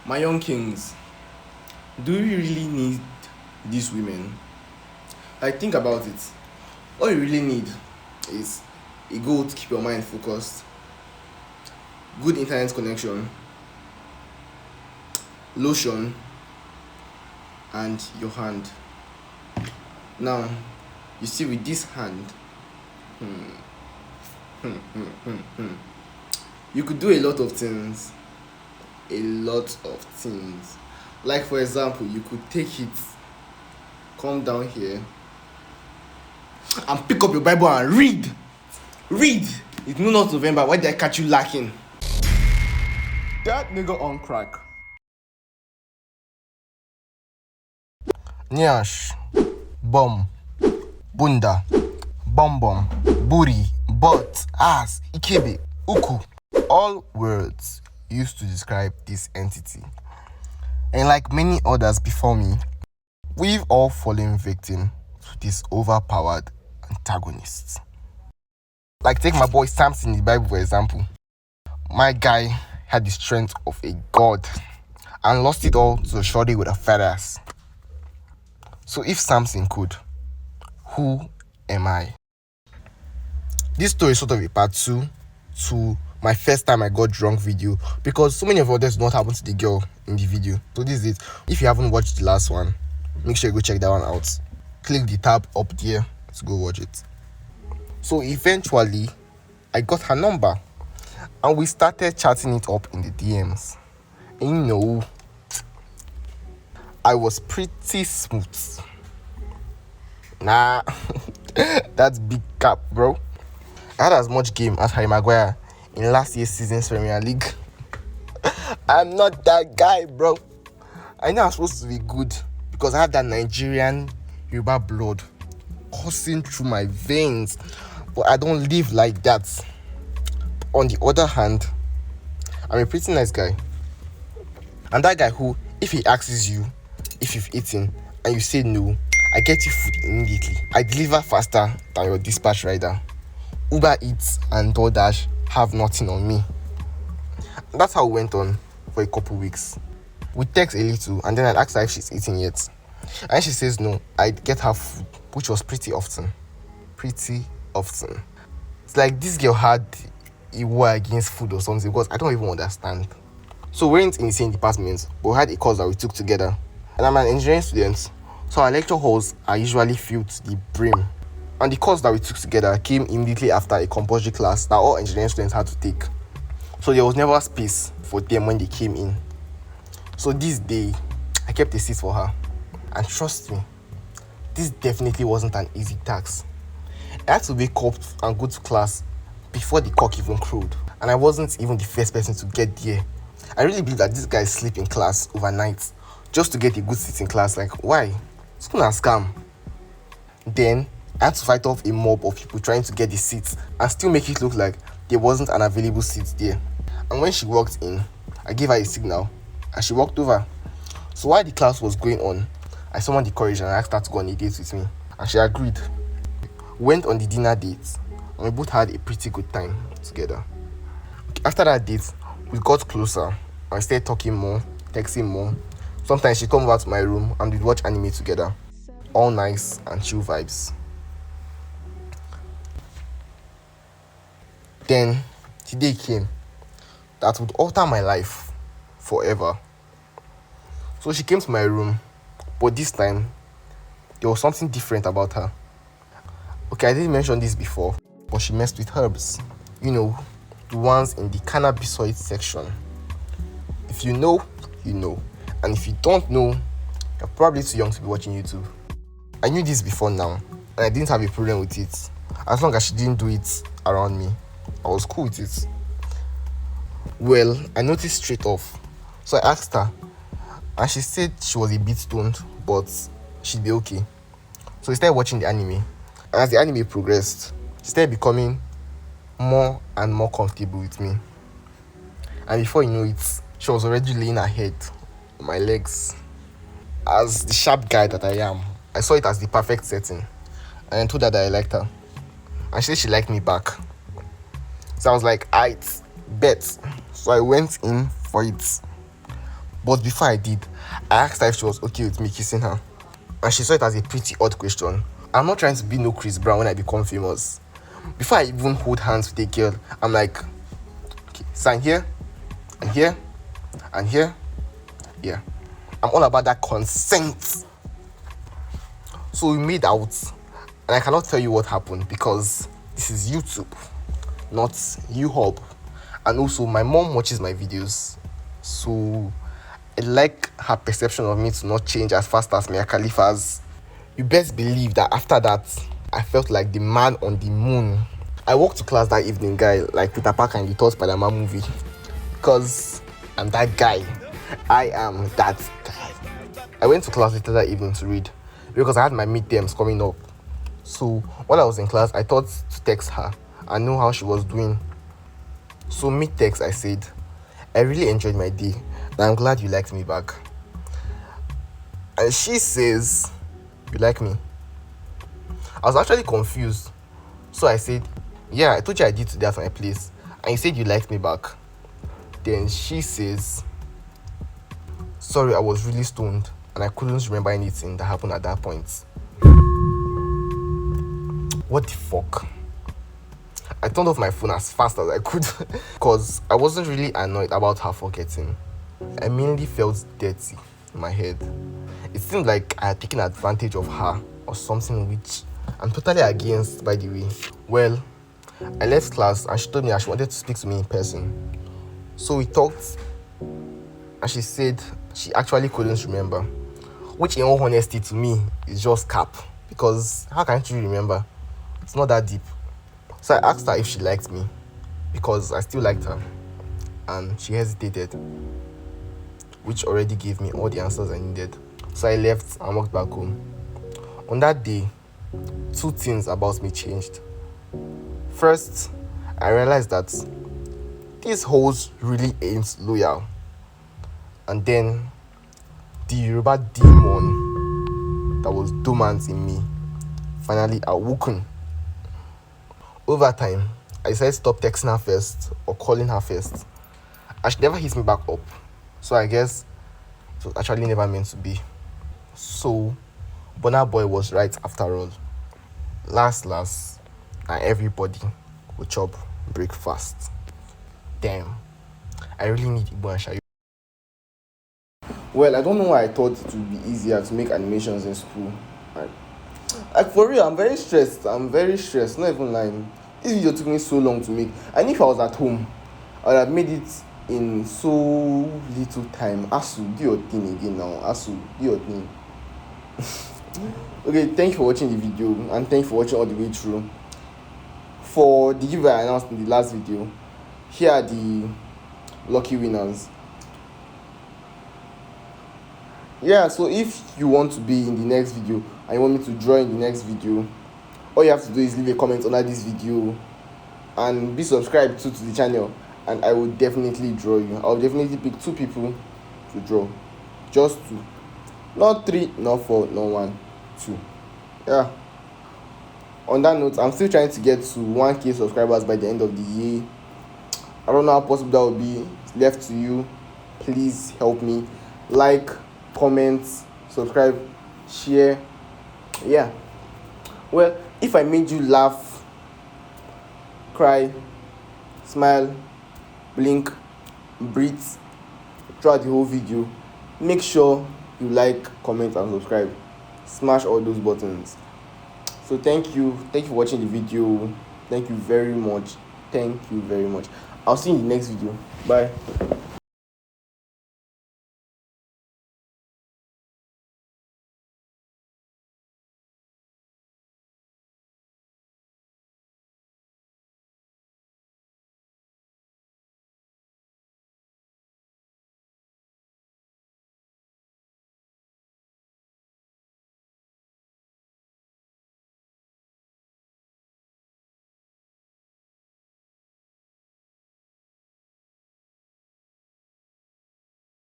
My young kings, do we really need these women? I think about it. All you really need is a goal to keep your mind focused, good internet connection, lotion, and your hand. Now, you see, with this hand, you could do a lot of things. A lot of things. Like, for example, you could take it, come down here, and pick up your Bible and read. Read! It's no not November. Why did I catch you lacking? That nigga on crack. Nyash, bum, bunda, bum bum, booty, butt, ass, ikebe, uku. All words used to describe this entity. And like many others before me, we've all fallen victim to this overpowered antagonist. Like take my boy Samson in the Bible for example. My guy had the strength of a god and lost it all to a shorty with a fat ass. So if Samson could, who am I? This story is sort of a part 2 to my first time I got drunk video because so many of others do not happen to the girl in the video. So this is it. If you haven't watched the last one, make sure you go check that one out. Click the tab up there to go watch it. So eventually, I got her number and we started chatting it up in the DMs. And you know, I was pretty smooth. Nah, that's big cap, bro. I had as much game as Harry Maguire in last year's season's Premier League. I'm not that guy, bro. I know I'm supposed to be good because I have that Nigerian Yoruba blood coursing through my veins, but I don't live like that. On the other hand, I'm a pretty nice guy. I'm that guy who, if he asks you if you've eaten and you say no, I get you food immediately. I deliver faster than your dispatch rider. Uber Eats and DoorDash have nothing on me. That's how it went on for a couple weeks. We text a little and then I'd ask her if she's eating yet. And she says no, I'd get her food, which was pretty often. Pretty often. It's like this girl had a war against food or something because I don't even understand. So we weren't in the same department, but we had a course that we took together. And I'm an engineering student, so our lecture halls are usually filled to the brim. And the course that we took together came immediately after a compulsory class that all engineering students had to take. So there was never space for them when they came in. So this day, I kept a seat for her. And trust me, this definitely wasn't an easy task. I had to wake up and go to class before the cock even crowed. And I wasn't even the first person to get there. I really believe that these guys sleep in class overnight just to get a good seat in class. Like, why? It's gonna scam. Then I had to fight off a mob of people trying to get the seats and still make it look like there wasn't an available seat there. And when she walked in, I gave her a signal and she walked over. So while the class was going on, I summoned the courage and I asked her to go on a date with me. And she agreed. We went on the dinner date and we both had a pretty good time together. After that date, we got closer and we started talking more, texting more. Sometimes she'd come over to my room and we'd watch anime together. All nice and chill vibes. Then the day came that would alter my life forever. So she came to my room, but this time there was something different about her. Okay, I didn't mention this before, but she messed with herbs. You know, the ones in the cannabisoid section. If you know, you know. And if you don't know, you're probably too young to be watching YouTube. I knew this before now, and I didn't have a problem with it. As long as she didn't do it around me, I was cool with it. Well, I noticed straight off. So I asked her, and she said she was a bit stoned, but she'd be okay. So we started watching the anime. And as the anime progressed, she started becoming more and more comfortable with me. And before you know it, she was already laying her head on my legs. As the sharp guy that I am, I saw it as the perfect setting. And I told her that I liked her. And she said she liked me back. So I was like, aight, bet. So I went in for it. But before I did, I asked her if she was okay with me kissing her. And she saw it as a pretty odd question. I'm not trying to be no Chris Brown when I become famous. Before I even hold hands with a girl, I'm like, okay, sign here, and here, and here. Yeah. I'm all about that consent. So we made out, and I cannot tell you what happened because this is YouTube, not YouHub. And also, my mom watches my videos, so I like her perception of me to not change as fast as Mia Khalifa's. You best believe that after that, I felt like the man on the moon. I walked to class that evening, guy, like Peter Parker in the third Spider-Man movie, because I'm that guy. I am that guy. I went to class later that evening to read because I had my midterms coming up. So while I was in class, I thought to text her and know how she was doing. So mid-text, I said, I really enjoyed my day and I'm glad you liked me back. And she says, you like me? I was actually confused. So I said, yeah, I told you I did today at my place. And you said you liked me back. Then she says, sorry, I was really stoned and I couldn't remember anything that happened at that point. What the fuck? I turned off my phone as fast as I could because I wasn't really annoyed about her forgetting. I mainly felt dirty in my head. It seemed like I had taken advantage of her or something, which I'm totally against, by the way. Well, I left class and she told me that she wanted to speak to me in person. So we talked and she said she actually couldn't remember, which in all honesty to me is just cap, because how can't you remember? It's not that deep. So I asked her if she liked me because I still liked her, and she hesitated, which already gave me all the answers I needed. So I left and walked back home. On that day, two things about me changed. First, I realized that these hoes really ain't loyal. And then, the Yoruba demon that was dormant in me finally awoken. Over time, I decided to stop texting her first or calling her first. And she never hits me back up. So I guess it was actually never meant to be. So, Burna Boy was right after all. Last, and everybody will chop breakfast. Damn, I really need Igbo and Shayo. Well, I don't know why I thought it would be easier to make animations in school. Like for real, I'm very stressed. Not even lying. This video took me so long to make. And if I was at home, I would have made it in so little time. Asu, do your thing again now. Asu, do your thing. Okay, thank you for watching the video and thank you for watching all the way through. For the giveaway I announced in the last video, here are the lucky winners. Yeah, so if you want to be in the next video and you want me to draw in the next video, all you have to do is leave a comment under this video and be subscribed to the channel, and I will definitely draw you. I'll definitely pick 2 people to draw. Just 2. Not 3, not 4, not 1, 2. Yeah. On that note, I'm still trying to get to 1k subscribers by the end of the year. I don't know how possible that will be. It's left to you. Please help me. Like, comment, subscribe, share. Yeah. Well, if I made you laugh, cry, smile, blink, breathe throughout the whole video, make sure you like, comment and subscribe. Smash all those buttons. So thank you for watching the video. Thank you very much. I'll see you in the next video. Bye.